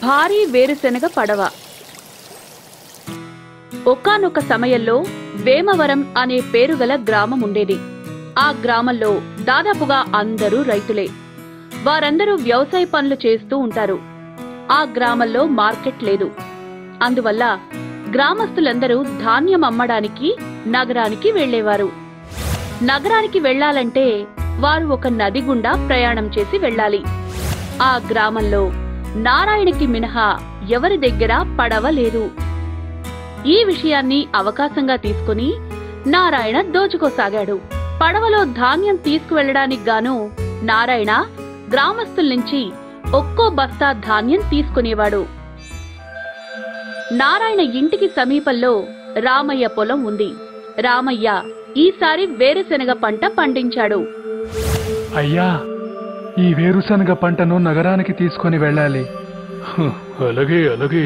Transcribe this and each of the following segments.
భారీ వేరుశెనగ పడవ. ఒకానొక సమయంలో వేమవరం అనే పేరుగల గ్రామం ఉండేది. ఆ గ్రామంలో దాదాపుగా అందరూ రైతులే. వారందరూ వ్యవసాయ పనులు చేస్తూ ఉంటారు. ఆ గ్రామంలో మార్కెట్ లేదు. అందువల్ల గ్రామస్తులందరూ ధాన్యం అమ్మడానికి నగరానికి వెళ్లేవారు. నగరానికి వెళ్లాలంటే వారు ఒక నది గుండా ప్రయాణం చేసి వెళ్లాలి. ఆ గ్రామంలో నారాయణకి మినహా ఎవరి దగ్గర పడవ లేదు. ఈ విషయాన్ని అవకాశంగా తీసుకుని నారాయణ దోచుకోసాగాడు. పడవలో ధాన్యం తీసుకువెళ్లడానికి గాను నారాయణ గ్రామస్తుల నుంచి ఒక్కో బస్తా ధాన్యం తీసుకునేవాడు. నారాయణ ఇంటికి సమీపంలో రామయ్య పొలం ఉంది. రామయ్య ఈసారి వేరుశెనగ పంట పండించాడు. అయ్యా, ఈ వేరుశనగ పంటను నగరానికి తీసుకుని వెళ్ళాలి. అలాగే అలాగే,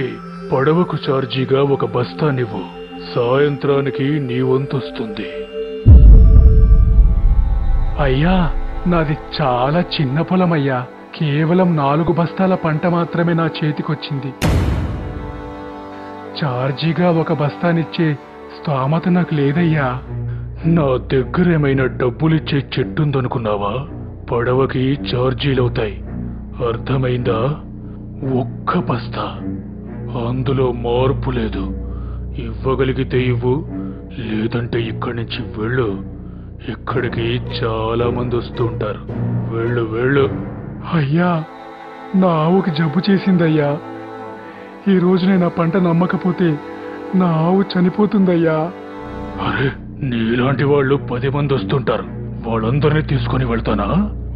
పడవకు ఛార్జీగా ఒక బస్తా నివ్వు. సాయంత్రానికి నీ వంతొస్తుంది. అయ్యా, నాది చాలా చిన్న పొలం అయ్యా. కేవలం 4 బస్తాల పంట మాత్రమే నా చేతికొచ్చింది. ఛార్జీగా ఒక బస్తానిచ్చే స్తోమత నాకు లేదయ్యా. నా దగ్గర ఏమైనా డబ్బులిచ్చే చెట్టుందనుకున్నావా? పడవకి ఛార్జీలవుతాయి, అర్థమైందా? ఒక్క బస్తా, అందులో మార్పు లేదు. ఇవ్వగలిగితే ఇవ్వు, లేదంటే ఇక్కడి నుంచి వెళ్ళు. ఇక్కడికి చాలా మంది వస్తూ ఉంటారు. వెళ్ళు వెళ్ళు. అయ్యా, నా ఆవుకి జబ్బు చేసిందయ్యా. ఈ రోజు నేను ఆ పంట నమ్మకపోతే నా ఆవు చనిపోతుందయ్యా. అరే, నీలాంటి వాళ్ళు 10 మంది వస్తుంటారు. వాళ్ళందరినీ తీసుకుని వెళ్తానా?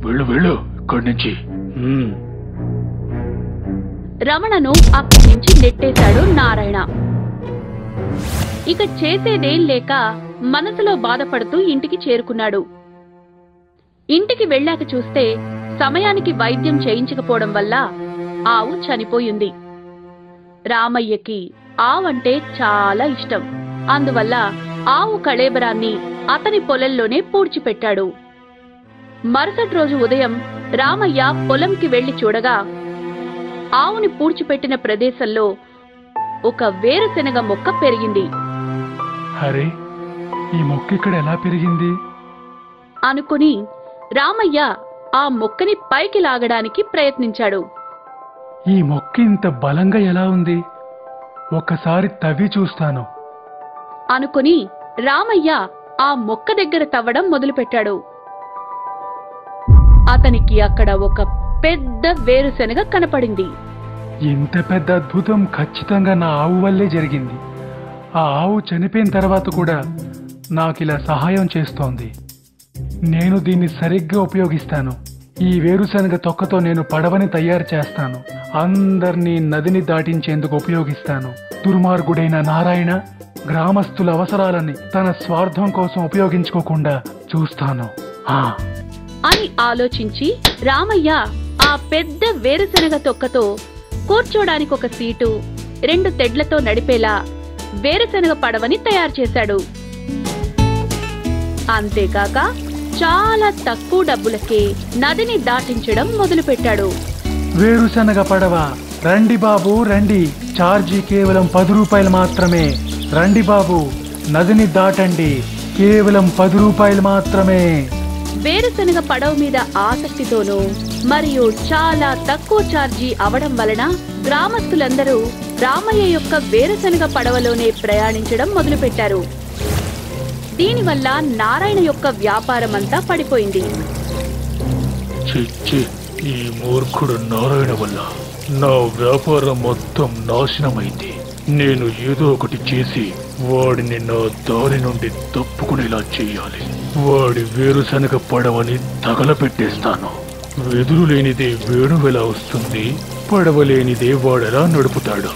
వెళ్ళు వెళ్ళు ఇక్కడి నుంచి. రమణను అక్కడి నుంచి నెట్టేశాడు నారాయణ. ఇక చేసేదేం లేక మనసులో బాధపడుతూ ఇంటికి చేరుకున్నాడు. ఇంటికి వెళ్ళాక చూస్తే సమయానికి వైద్యం చేయించకపోవడం వల్ల ఆవు చనిపోయింది. రామయ్యకి ఆవంటే చాలా ఇష్టం. అందువల్ల ఆవు కళేబరాన్ని అతని పొలంలోనే పూడ్చిపెట్టాడు. మరుసటి రోజు ఉదయం రామయ్య పొలంకి వెళ్లి చూడగా ఆవుని పూడ్చిపెట్టిన ప్రదేశంలో ఒక వేరుశెనగ మొక్క పెరిగింది. అరే, ఈ మొక్క ఇక్కడ ఎలా పెరిగింది అనుకుని రామయ్య ఆ మొక్కని పైకి లాగడానికి ప్రయత్నించాడు. ఈ మొక్క ఇంత బలంగా ఎలా ఉంది? ఒక్కసారి తవ్వి చూస్తాను అనుకుని రామయ్య ఆ మొక్క దగ్గర తవ్వడం మొదలుపెట్టాడు. అతనికి అక్కడ ఒక పెద్ద వేరుశెనగ కనపడింది. ఇంత పెద్ద అద్భుతం ఖచ్చితంగా నా ఆవు వల్లే జరిగింది. ఆ ఆవు చనిపోయిన తర్వాత కూడా నాకిలా సహాయం చేస్తోంది. నేను దీన్ని సరిగ్గా ఉపయోగిస్తాను. ఈ వేరుశనగ తొక్కతో నేను పడవని తయారు చేస్తాను. అందర్నీ నదిని దాటించేందుకు ఉపయోగిస్తాను. దుర్మార్గుడైన నారాయణ గ్రామస్తుల అవసరాలని తన స్వార్థం కోసం ఉపయోగించుకోకుండా చూస్తాను అని ఆలోచించి రామయ్య ఆ పెద్ద వేరుశనగ తొక్కతో కూర్చోడానికి ఒక సీటు, 2 తెడ్లతో నడిపేలా వేరుశనగ పడవని తయారు చేశాడు. అంతేకాక చాలా తక్కువ డబ్బులకే నదిని దాటించడం మొదలుపెట్టాడు. వేరుశనగ పడవ, రండి బాబు రండి, ఛార్జీ కేవలం 10 రూపాయలు మాత్రమే. రండి బాబు, నదిని దాటండి, కేవలం 10 రూపాయలు మాత్రమే. వేరుశనగ పడవ మీద ఆసక్తితోనూ మరియు చాలా తక్కువ ఛార్జీ అవడం వలన గ్రామస్తులందరూ రామయ్య యొక్క వేరుశనగ పడవలోనే ప్రయాణించడం మొదలుపెట్టారు. దీనివల్ల నారాయణ యొక్క వ్యాపారమంతా పడిపోయింది. చిచ్చి, ఈ మూర్ఖుడు నారాయణ వల్ల నా వ్యాపారం మొత్తం నాశనమైంది. నేను ఏదో ఒకటి చేసి వాడిని నా దారి నుండి తప్పుకునేలా చేయాలి. వాడి వేరుశనగ పడవని తగలపెట్టేస్తాను. వెదురు లేనిదే వేణువెలా వస్తుంది, పడవ లేనిదే వాడెలా నడుపుతాడు?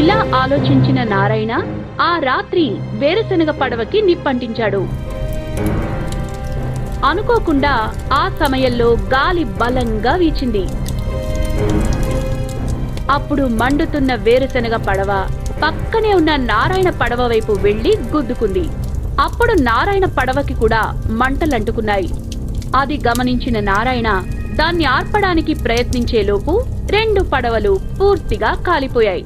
ఇలా ఆలోచించిన నారాయణ ఆ రాత్రి వేరుశనగ పడవకి నిప్పంటించాడు. అనుకోకుండా ఆ సమయంలో గాలి బలంగా వీచింది. అప్పుడు మండుతున్న వేరుశనగ పడవ పక్కనే ఉన్న నారాయణ పడవ వైపు వెళ్లి గుద్దుకుంది. అప్పుడు నారాయణ పడవకి కూడా మంటలంటుకున్నాయి. అది గమనించిన నారాయణ దాన్ని ఆర్పడానికి ప్రయత్నించేలోపు 2 పడవలు పూర్తిగా కాలిపోయాయి.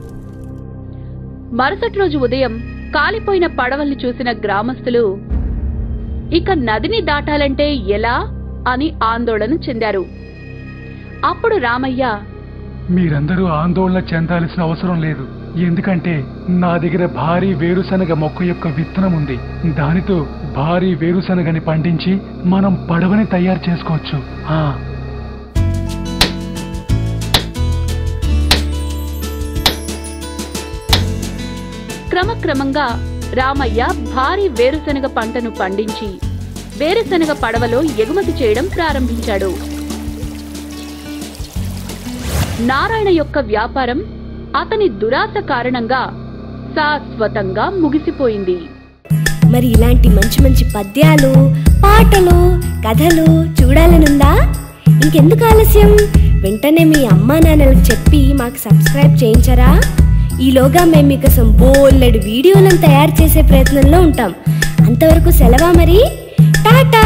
మరుసటి రోజు ఉదయం కాలిపోయిన పడవల్ని చూసిన గ్రామస్తులు ఇక నదిని దాటాలంటే ఎలా అని ఆందోళన చెందారు. అప్పుడు రామయ్య, మీరందరూ ఆందోళన చెందాల్సిన అవసరం లేదు. ఎందుకంటే నా దగ్గర భారీ వేరుశనగ మొక్క యొక్క విత్తనం ఉంది. దానితో భారీ వేరుశనగని పండించి మనం పడవని తయారు చేసుకోవచ్చు. క్రమక్రమంగా రామయ్య భారీ వేరుశనగ పంటను పండించి వేరుశనగ పడవలో ఎగుమతి చేయడం ప్రారంభించాడు. నారాయణ యొక్క వ్యాపారం అతని దురాశ కారణంగా శాశ్వతంగా ముగిసిపోయింది. మరి ఇలాంటి మంచి మంచి పద్యాలు, పాటలు, కథలు చూడాలనుందా? ఇంకెందుకు ఆలస్యం? వెంటనే మీ అమ్మా నాన్నలకు చెప్పి మాకు సబ్స్క్రైబ్ చేయించరా? ఈలోగా మేము మీకోసం బోలెడు వీడియోలను తయారు చేసే ప్రయత్నంలో ఉంటాం. అంతవరకు సెలవా మరి. టాటా.